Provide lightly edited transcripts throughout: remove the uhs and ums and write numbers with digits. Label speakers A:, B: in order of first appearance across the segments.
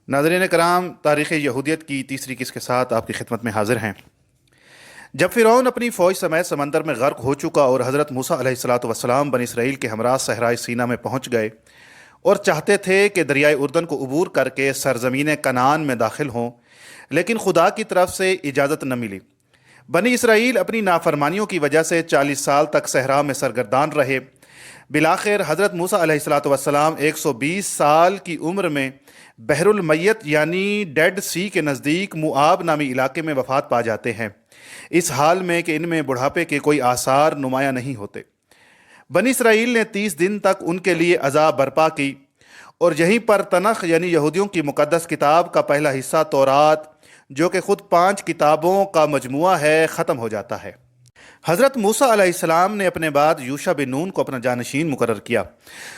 A: ناظرین کرام، تاریخ یہودیت کی تیسری قسط کے ساتھ آپ کی خدمت میں حاضر ہیں۔ جب فرعون اپنی فوج سمیت سمندر میں غرق ہو چکا اور حضرت موسیٰ علیہ الصلاۃ والسلام بنی اسرائیل کے ہمراہ صحرائے سینا میں پہنچ گئے اور چاہتے تھے کہ دریائے اردن کو عبور کر کے سرزمین کنعان میں داخل ہوں، لیکن خدا کی طرف سے اجازت نہ ملی۔ بنی اسرائیل اپنی نافرمانیوں کی وجہ سے 40 سال تک صحرا میں سرگردان رہے۔ بالآخر حضرت موسیٰ علیہ الصلاۃ والسلام 120 سال کی عمر میں بحر المیت یعنی ڈیڈ سی کے نزدیک موآب نامی علاقے میں وفات پا جاتے ہیں، اس حال میں کہ ان میں بڑھاپے کے کوئی آثار نمایاں نہیں ہوتے۔ بنی اسرائیل نے 30 دن تک ان کے لیے عذاب برپا کی، اور یہیں پر تنخ یعنی یہودیوں کی مقدس کتاب کا پہلا حصہ تورات، جو کہ خود 5 کتابوں کا مجموعہ ہے، ختم ہو جاتا ہے۔ حضرت موسیٰ علیہ السلام نے اپنے بعد یوشع بن نون کو اپنا جانشین مقرر کیا۔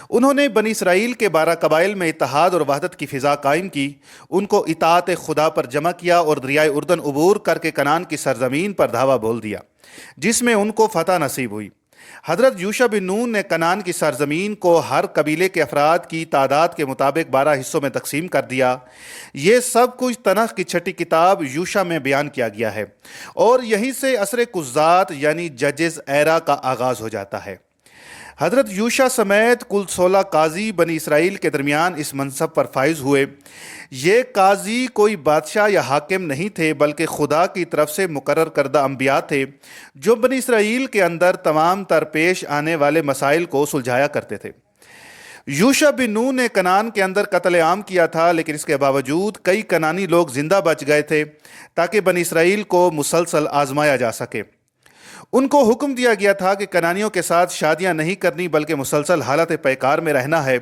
A: انہوں نے بنی اسرائیل کے 12 قبائل میں اتحاد اور وحدت کی فضا قائم کی، ان کو اطاعت خدا پر جمع کیا اور دریائے اردن عبور کر کے کنعان کی سرزمین پر دھاوا بول دیا، جس میں ان کو فتح نصیب ہوئی۔ حضرت یوشع بن نون نے کنعان کی سرزمین کو ہر قبیلے کے افراد کی تعداد کے مطابق 12 حصوں میں تقسیم کر دیا۔ یہ سب کچھ تنخ کی 6 کتاب یوشع میں بیان کیا گیا ہے، اور یہیں سے عصر قضات یعنی ججز ایرا کا آغاز ہو جاتا ہے۔ حضرت یوشع سمیت کل 16 قاضی بنی اسرائیل کے درمیان اس منصب پر فائز ہوئے۔ یہ قاضی کوئی بادشاہ یا حاکم نہیں تھے، بلکہ خدا کی طرف سے مقرر کردہ انبیاء تھے، جو بنی اسرائیل کے اندر تمام تر پیش آنے والے مسائل کو سلجھایا کرتے تھے۔ یوشع بن نون نے کنعان کے اندر قتل عام کیا تھا، لیکن اس کے باوجود کئی کنعانی لوگ زندہ بچ گئے تھے تاکہ بنی اسرائیل کو مسلسل آزمایا جا سکے۔ ان کو حکم دیا گیا تھا کہ کنعانیوں کے ساتھ شادیاں نہیں کرنی، بلکہ مسلسل حالت پیکار میں رہنا ہے۔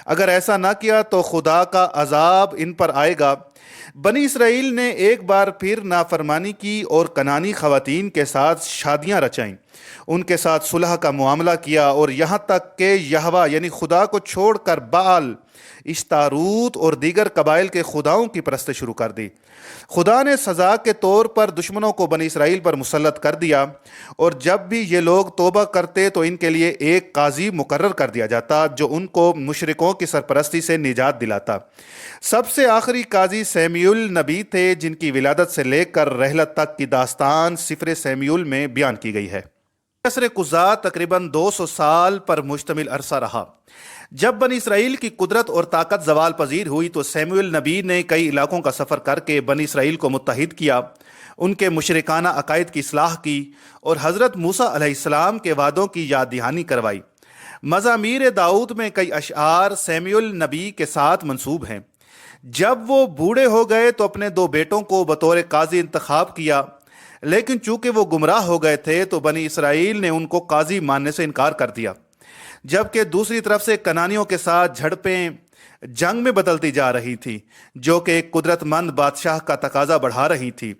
A: اگر ایسا نہ کیا تو خدا کا عذاب ان پر آئے گا۔ بنی اسرائیل نے ایک بار پھر نافرمانی کی اور کنعانی خواتین کے ساتھ شادیاں رچائیں، ان کے ساتھ صلح کا معاملہ کیا، اور یہاں تک کہ یہوہ یعنی خدا کو چھوڑ کر بعل، اشتاروت اور دیگر قبائل کے خداؤں کی پرست شروع کر دی۔ خدا نے سزا کے طور پر دشمنوں کو بنی اسرائیل پر مسلط کر دیا، اور جب بھی یہ لوگ توبہ کرتے تو ان کے لیے ایک قاضی مقرر کر دیا جاتا جو ان کو مشرکوں کی سرپرستی سے نجات دلاتا۔ سب سے آخری قاضی سیمیول نبی تھے، جن کی ولادت سے لے کر رحلت تک کی داستان سفر سیمیول میں بیان کی گئی ہے۔ عصر قضات تقریباً 200 سال پر مشتمل عرصہ رہا۔ جب بنی اسرائیل کی قدرت اور طاقت زوال پذیر ہوئی تو سیموئیل نبی نے کئی علاقوں کا سفر کر کے بنی اسرائیل کو متحد کیا، ان کے مشرکانہ عقائد کی اصلاح کی، اور حضرت موسیٰ علیہ السلام کے وعدوں کی یاد دہانی کروائی۔ مزامیر داؤد میں کئی اشعار سیموئیل نبی کے ساتھ منسوب ہیں۔ جب وہ بوڑھے ہو گئے تو اپنے 2 بیٹوں کو بطور قاضی انتخاب کیا، لیکن چونکہ وہ گمراہ ہو گئے تھے تو بنی اسرائیل نے ان کو قاضی ماننے سے انکار کر دیا، جبکہ دوسری طرف سے کنعانیوں کے ساتھ جھڑپیں جنگ میں بدلتی جا رہی تھی، جو کہ ایک قدرت مند بادشاہ کا تقاضا بڑھا رہی تھی۔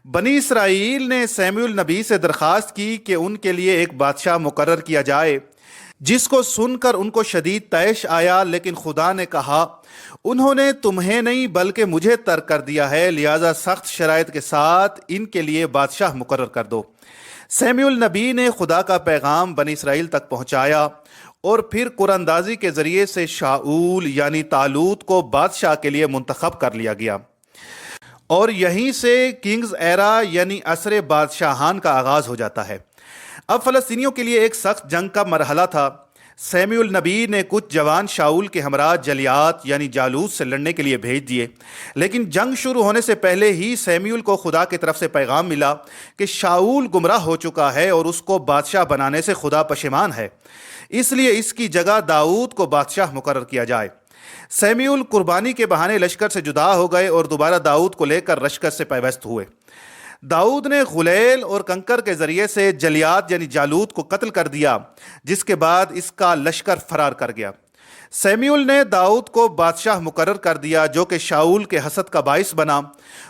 A: بنی اسرائیل نے سیموئیل نبی سے درخواست کی کہ ان کے لیے ایک بادشاہ مقرر کیا جائے، جس کو سن کر ان کو شدید طیش آیا، لیکن خدا نے کہا انہوں نے تمہیں نہیں بلکہ مجھے ترک کر دیا ہے، لہذا سخت شرائط کے ساتھ ان کے لیے بادشاہ مقرر کر دو۔ سیموئیل نبی نے خدا کا پیغام بنی اسرائیل تک پہنچایا، اور پھر قرآن اندازی کے ذریعے سے شاؤل یعنی طالوت کو بادشاہ کے لیے منتخب کر لیا گیا، اور یہیں سے کنگز ایرا یعنی عصر بادشاہان کا آغاز ہو جاتا ہے۔ اب فلسطینیوں کے لیے ایک سخت جنگ کا مرحلہ تھا۔ سیموئیل نبی نے کچھ جوان شاؤل کے ہمراہ جلیات یعنی جالوت سے لڑنے کے لیے بھیج دیے، لیکن جنگ شروع ہونے سے پہلے ہی سیموئیل کو خدا کی طرف سے پیغام ملا کہ شاؤل گمراہ ہو چکا ہے اور اس کو بادشاہ بنانے سے خدا پشیمان ہے، اس لیے اس کی جگہ داؤد کو بادشاہ مقرر کیا جائے۔ سیموئیل قربانی کے بہانے لشکر سے جدا ہو گئے اور دوبارہ داؤد کو لے کر لشکر سے پیوست ہوئے۔ داؤد نے غلیل اور کنکر کے ذریعے سے جلیات یعنی جالوت کو قتل کر دیا، جس کے بعد اس کا لشکر فرار کر گیا۔ سیموئیل نے داؤد کو بادشاہ مقرر کر دیا، جو کہ شاؤل کے حسد کا باعث بنا۔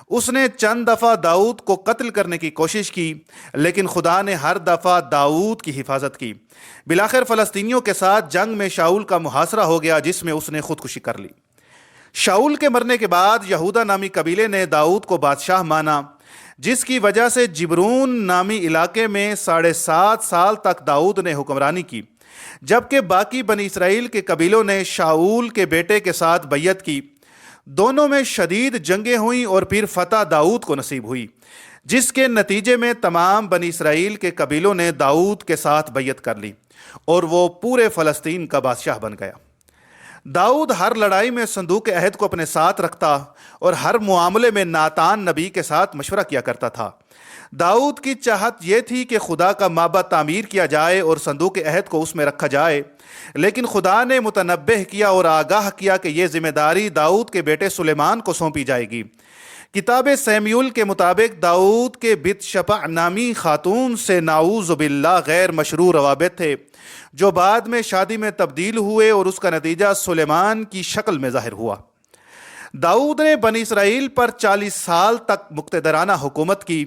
A: اس نے چند دفعہ داؤد کو قتل کرنے کی کوشش کی، لیکن خدا نے ہر دفعہ داؤد کی حفاظت کی۔ بالآخر فلسطینیوں کے ساتھ جنگ میں شاؤل کا محاصرہ ہو گیا، جس میں اس نے خودکشی کر لی۔ شاؤل کے مرنے کے بعد یہودا نامی قبیلے نے داؤد کو بادشاہ مانا، جس کی وجہ سے جبرون نامی علاقے میں 7.5 سال تک داؤد نے حکمرانی کی، جبکہ باقی بنی اسرائیل کے قبیلوں نے شاؤل کے بیٹے کے ساتھ بیعت کی۔ دونوں میں شدید جنگیں ہوئیں اور پھر فتح داؤد کو نصیب ہوئی، جس کے نتیجے میں تمام بنی اسرائیل کے قبیلوں نے داؤد کے ساتھ بیعت کر لی اور وہ پورے فلسطین کا بادشاہ بن گیا۔ داؤد ہر لڑائی میں صندوق عہد کو اپنے ساتھ رکھتا اور ہر معاملے میں ناتان نبی کے ساتھ مشورہ کیا کرتا تھا۔ داؤد کی چاہت یہ تھی کہ خدا کا معبد تعمیر کیا جائے اور صندوق عہد کو اس میں رکھا جائے، لیکن خدا نے متنبہ کیا اور آگاہ کیا کہ یہ ذمہ داری داؤد کے بیٹے سلیمان کو سونپی جائے گی۔ کتاب سیمیول کے مطابق داؤد کے بت شپع نامی خاتون سے نعوذ باللہ غیر مشروع روابط تھے، جو بعد میں شادی میں تبدیل ہوئے اور اس کا نتیجہ سلیمان کی شکل میں ظاہر ہوا۔ داؤد نے بنی اسرائیل پر 40 سال تک مقتدرانہ حکومت کی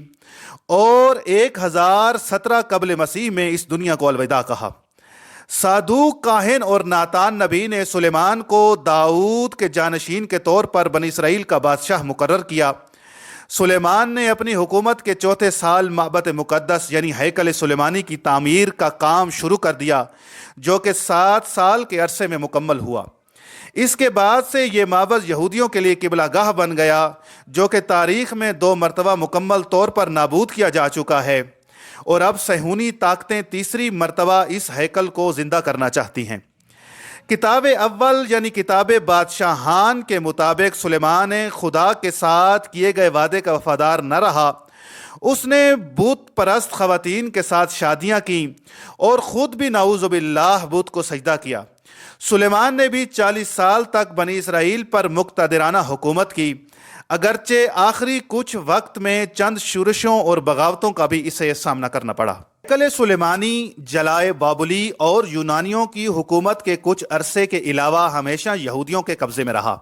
A: اور 1017 قبل مسیح میں اس دنیا کو الوداع کہا۔ صادوق کاہن اور ناتان نبی نے سلیمان کو داؤد کے جانشین کے طور پر بنی اسرائیل کا بادشاہ مقرر کیا۔ سلیمان نے اپنی حکومت کے چوتھے سال معبد مقدس یعنی ہیکل سلیمانی کی تعمیر کا کام شروع کر دیا، جو کہ 7 سال کے عرصے میں مکمل ہوا۔ اس کے بعد سے یہ معبد یہودیوں کے لیے قبلہ گاہ بن گیا، جو کہ تاریخ میں 2 مرتبہ مکمل طور پر نابود کیا جا چکا ہے، اور اب صہیونی طاقتیں تیسری مرتبہ اس ہیکل کو زندہ کرنا چاہتی ہیں۔ کتاب اول یعنی کتاب بادشاہان کے مطابق سلیمان خدا کے ساتھ کیے گئے وعدے کا وفادار نہ رہا۔ اس نے بت پرست خواتین کے ساتھ شادیاں کیں اور خود بھی نعوذ باللہ بت کو سجدہ کیا۔ سلیمان نے بھی 40 سال تک بنی اسرائیل پر مقتدرانہ حکومت کی، اگرچہ آخری کچھ وقت میں چند شورشوں اور بغاوتوں کا بھی اسے سامنا کرنا پڑا۔ ہیکل سلیمانی جلائے بابلی اور یونانیوں کی حکومت کے کچھ عرصے کے علاوہ ہمیشہ یہودیوں کے قبضے میں رہا۔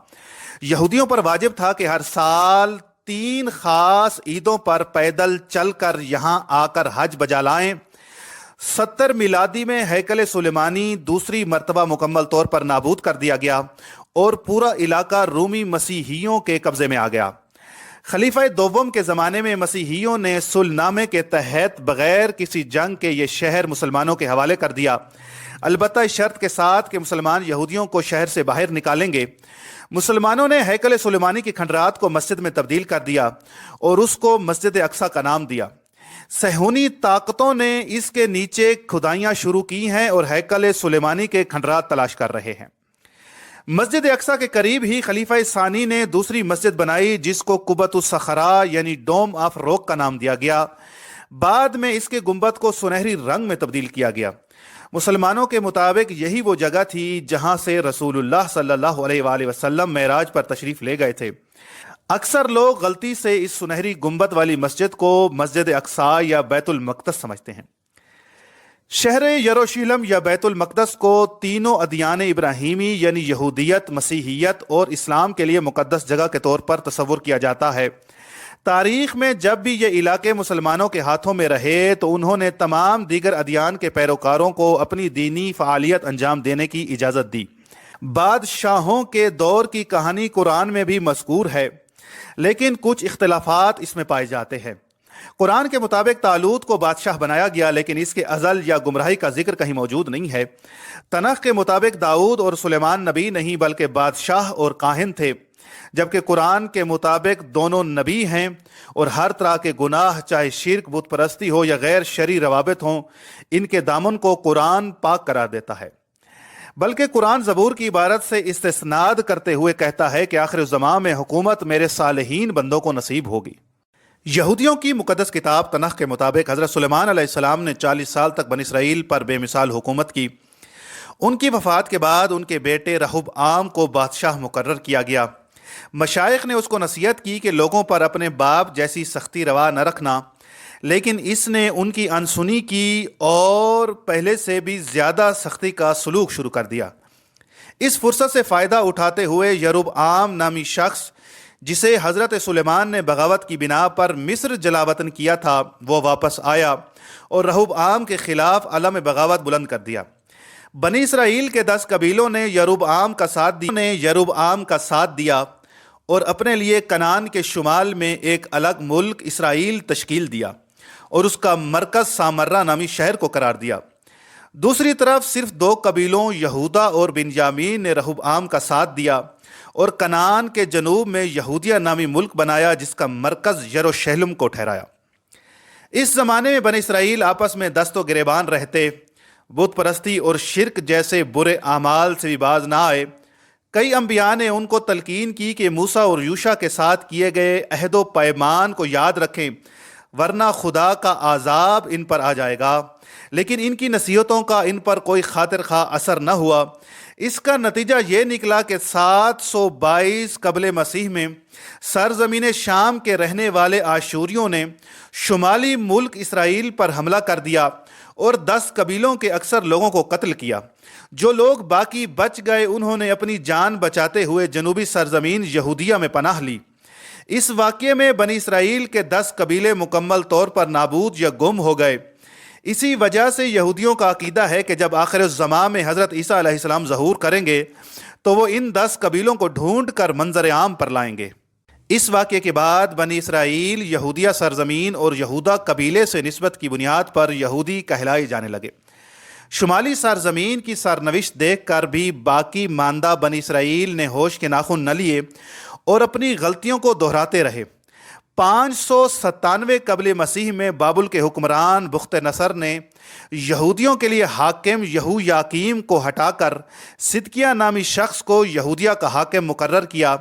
A: یہودیوں پر واجب تھا کہ ہر سال 3 خاص عیدوں پر پیدل چل کر یہاں آ کر حج بجا لائیں۔ 70 میلادی میں ہیکل سلیمانی دوسری مرتبہ مکمل طور پر نابود کر دیا گیا اور پورا علاقہ رومی مسیحیوں کے قبضے میں آ گیا۔ خلیفہ دوم کے زمانے میں مسیحیوں نے صلح نامے کے تحت بغیر کسی جنگ کے یہ شہر مسلمانوں کے حوالے کر دیا، البتہ اس شرط کے ساتھ کہ مسلمان یہودیوں کو شہر سے باہر نکالیں گے۔ مسلمانوں نے ہیکل سلیمانی کی کھنڈرات کو مسجد میں تبدیل کر دیا اور اس کو مسجد اقصی کا نام دیا۔ صہیونی طاقتوں نے اس کے نیچے کھدائیاں شروع کی ہیں اور ہیکل سلیمانی کے کھنڈرات تلاش کر رہے ہیں۔ مسجد اقصی کے قریب ہی خلیفہ ثانی نے دوسری مسجد بنائی، جس کو قبۃ الصخرا یعنی ڈوم آف روک کا نام دیا گیا۔ بعد میں اس کے گنبد کو سنہری رنگ میں تبدیل کیا گیا۔ مسلمانوں کے مطابق یہی وہ جگہ تھی جہاں سے رسول اللہ صلی اللہ علیہ وآلہ وسلم معراج پر تشریف لے گئے تھے۔ اکثر لوگ غلطی سے اس سنہری گنبد والی مسجد کو مسجد اقصی یا بیت المقدس سمجھتے ہیں۔ شہر یروشلم یا بیت المقدس کو تینوں ادیان ابراہیمی یعنی یہودیت، مسیحیت اور اسلام کے لیے مقدس جگہ کے طور پر تصور کیا جاتا ہے۔ تاریخ میں جب بھی یہ علاقے مسلمانوں کے ہاتھوں میں رہے تو انہوں نے تمام دیگر ادیان کے پیروکاروں کو اپنی دینی فعالیت انجام دینے کی اجازت دی۔ بادشاہوں کے دور کی کہانی قرآن میں بھی مذکور ہے، لیکن کچھ اختلافات اس میں پائے جاتے ہیں۔ قرآن کے مطابق طالوت کو بادشاہ بنایا گیا، لیکن اس کے عزل یا گمراہی کا ذکر کہیں موجود نہیں ہے۔ تنخ کے مطابق داؤد اور سلیمان نبی نہیں بلکہ بادشاہ اور کاہن تھے، جبکہ قرآن کے مطابق دونوں نبی ہیں، اور ہر طرح کے گناہ چاہے شرک، بت پرستی ہو یا غیر شرعی روابط ہوں، ان کے دامن کو قرآن پاک قرار دیتا ہے۔ بلکہ قرآن زبور کی عبارت سے استثناد کرتے ہوئے کہتا ہے کہ آخر الزمان میں حکومت میرے صالحین بندوں کو نصیب ہوگی۔ یہودیوں کی مقدس کتاب تنخ کے مطابق حضرت سلیمان علیہ السلام نے 40 سال تک بنی اسرائیل پر بے مثال حکومت کی۔ ان کی وفات کے بعد ان کے بیٹے رہبعام کو بادشاہ مقرر کیا گیا۔ مشائخ نے اس کو نصیحت کی کہ لوگوں پر اپنے باپ جیسی سختی روا نہ رکھنا، لیکن اس نے ان کی انسنی کی اور پہلے سے بھی زیادہ سختی کا سلوک شروع کر دیا۔ اس فرصت سے فائدہ اٹھاتے ہوئے یربعام نامی شخص، جسے حضرت سلیمان نے بغاوت کی بنا پر مصر جلاوطن کیا تھا، وہ واپس آیا اور رہبعام کے خلاف علم بغاوت بلند کر دیا۔ بنی اسرائیل کے 10 قبیلوں نے یربعام کا ساتھ دیا اور اپنے لیے کنعان کے شمال میں ایک الگ ملک اسرائیل تشکیل دیا اور اس کا مرکز سامرہ نامی شہر کو قرار دیا۔ دوسری طرف صرف 2 قبیلوں یہودا اور بنیامین نے رہبعام کا ساتھ دیا اور کنعان کے جنوب میں یہودیہ نامی ملک بنایا جس کا مرکز یروشلم کو ٹھہرایا۔ اس زمانے میں بنی اسرائیل آپس میں دست و گریبان رہتے، بت پرستی اور شرک جیسے برے اعمال سے بھی باز نہ آئے۔ کئی انبیاء نے ان کو تلقین کی کہ موسیٰ اور یوشع کے ساتھ کیے گئے عہد و پیمان کو یاد رکھیں، ورنہ خدا کا عذاب ان پر آ جائے گا، لیکن ان کی نصیحتوں کا ان پر کوئی خاطر خواہ اثر نہ ہوا۔ اس کا نتیجہ یہ نکلا کہ 722 قبل مسیح میں سرزمین شام کے رہنے والے آشوریوں نے شمالی ملک اسرائیل پر حملہ کر دیا اور 10 قبیلوں کے اکثر لوگوں کو قتل کیا۔ جو لوگ باقی بچ گئے انہوں نے اپنی جان بچاتے ہوئے جنوبی سرزمین یہودیہ میں پناہ لی۔ اس واقعے میں بنی اسرائیل کے 10 قبیلے مکمل طور پر نابود یا گم ہو گئے۔ اسی وجہ سے یہودیوں کا عقیدہ ہے کہ جب آخر الزمان میں حضرت عیسیٰ علیہ السلام ظہور کریں گے تو وہ ان 10 قبیلوں کو ڈھونڈ کر منظر عام پر لائیں گے۔ اس واقعے کے بعد بنی اسرائیل یہودیہ سرزمین اور یہودا قبیلے سے نسبت کی بنیاد پر یہودی کہلائے جانے لگے۔ شمالی سرزمین کی سرنوشت دیکھ کر بھی باقی ماندہ بنی اسرائیل نے ہوش کے ناخن نہ لیے اور اپنی غلطیوں کو دہراتے رہے۔ 597 قبل مسیح میں بابل کے حکمران بخت نصر نے یہودیوں کے لیے حاکم یہویاکیم کو ہٹا کر صدقیہ نامی شخص کو یہودیہ کا حاکم مقرر کیا،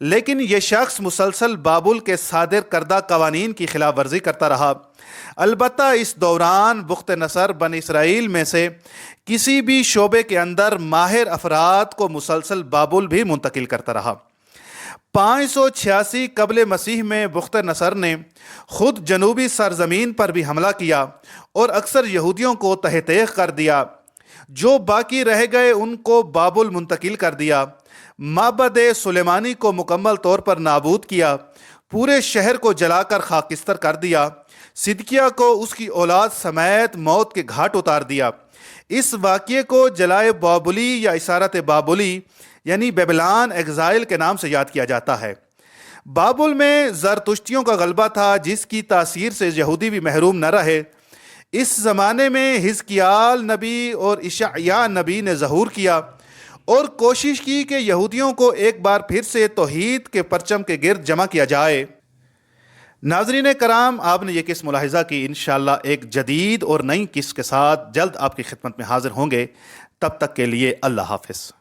A: لیکن یہ شخص مسلسل بابل کے صادر کردہ قوانین کی خلاف ورزی کرتا رہا۔ البتہ اس دوران بخت نصر بنی اسرائیل میں سے کسی بھی شعبے کے اندر ماہر افراد کو مسلسل بابل بھی منتقل کرتا رہا۔ 586 قبل مسیح میں بخت نصر نے خود جنوبی سرزمین پر بھی حملہ کیا اور اکثر یہودیوں کو تہہ تیغ کر دیا۔ جو باقی رہ گئے ان کو بابل منتقل کر دیا، معبد سلیمانی کو مکمل طور پر نابود کیا، پورے شہر کو جلا کر خاکستر کر دیا، صدقیہ کو اس کی اولاد سمیت موت کے گھاٹ اتار دیا۔ اس واقعے کو جلائے بابلی یا اسارت بابلی یعنی بیبلان ایگزائل کے نام سے یاد کیا جاتا ہے۔ بابل میں زرتشتیوں کا غلبہ تھا جس کی تاثیر سے یہودی بھی محروم نہ رہے۔ اس زمانے میں حزقیال نبی اور اشعیاء نبی نے ظہور کیا اور کوشش کی کہ یہودیوں کو ایک بار پھر سے توحید کے پرچم کے گرد جمع کیا جائے۔ ناظرین کرام، آپ نے یہ قسط ملاحظہ کی۔ انشاءاللہ ایک جدید اور نئی قسط کے ساتھ جلد آپ کی خدمت میں حاضر ہوں گے۔ تب تک کے لیے اللہ حافظ۔